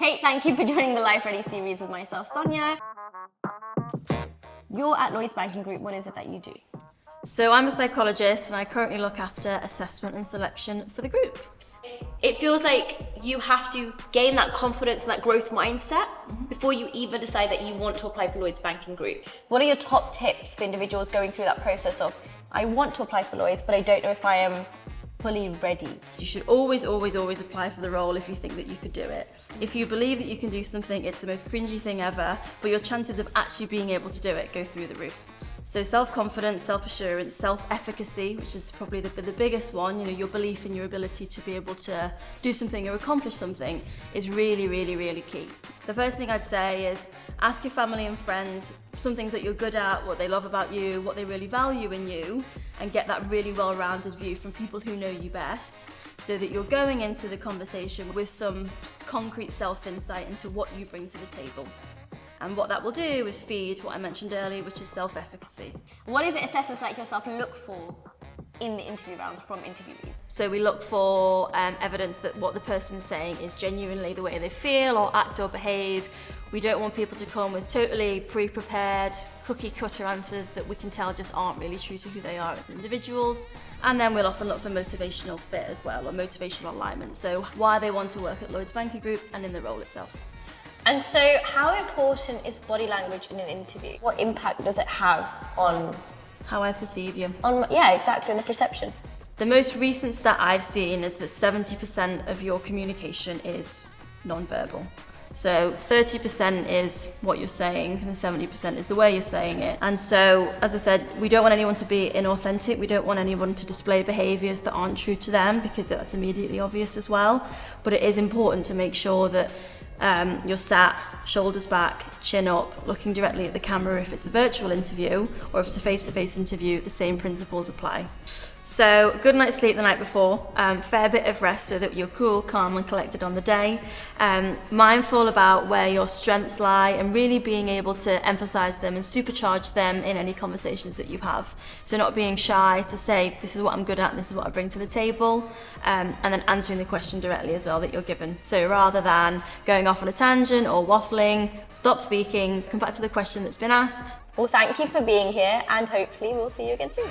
Hey, thank you for joining the Life Ready series with myself, Sonia. You're at Lloyds Banking Group. What is it that you do? So I'm a psychologist and I currently look after assessment and selection for the group. It feels like you have to gain that confidence and that growth mindset before you even decide that you want to apply for Lloyds Banking Group. What are your top tips for individuals going through that process of, I want to apply for Lloyds, but I don't know if I am fully ready? So you should always apply for the role if you think that you could do it. If you believe that you can do something, it's the most cringy thing ever, but your chances of actually being able to do it go through the roof. So self-confidence, self-assurance, self-efficacy, which is probably the biggest one, your belief in your ability to be able to do something or accomplish something is really key. The first thing I'd say is ask your family and friends some things that you're good at, what they love about you, what they really value in you, and get that really well-rounded view from people who know you best, so that you're going into the conversation with some concrete self-insight into what you bring to the table. And what that will do is feed what I mentioned earlier, which is self-efficacy. What is it assessors like yourself look for in the interview rounds from interviewees? So we look for evidence that what the person's saying is genuinely the way they feel or act or behave. We don't want people to come with totally pre-prepared, cookie-cutter answers that we can tell just aren't really true to who they are as individuals. And then we'll often look for motivational fit as well, or motivational alignment. So why they want to work at Lloyds Banking Group and in the role itself. And so how important is body language in an interview? What impact does it have on how I perceive you? Yeah, exactly, on the perception. The most recent stat I've seen is that 70% of your communication is non-verbal. So 30% is what you're saying and 70% is the way you're saying it. And so, as I said, we don't want anyone to be inauthentic. We don't want anyone to display behaviours that aren't true to them, because that's immediately obvious as well. But it is important to make sure that you're sat, shoulders back, chin up, looking directly at the camera if it's a virtual interview, or if it's a face-to-face interview, the same principles apply. So, good night's sleep the night before, fair bit of rest so that you're cool, calm and collected on the day, mindful about where your strengths lie and really being able to emphasise them and supercharge them in any conversations that you have. So not being shy to say, this is what I'm good at and this is what I bring to the table, and then answering the question directly as well that you're given. So rather than going off on a tangent or waffling, stop speaking, come back to the question that's been asked. Well, thank you for being here and hopefully we'll see you again soon.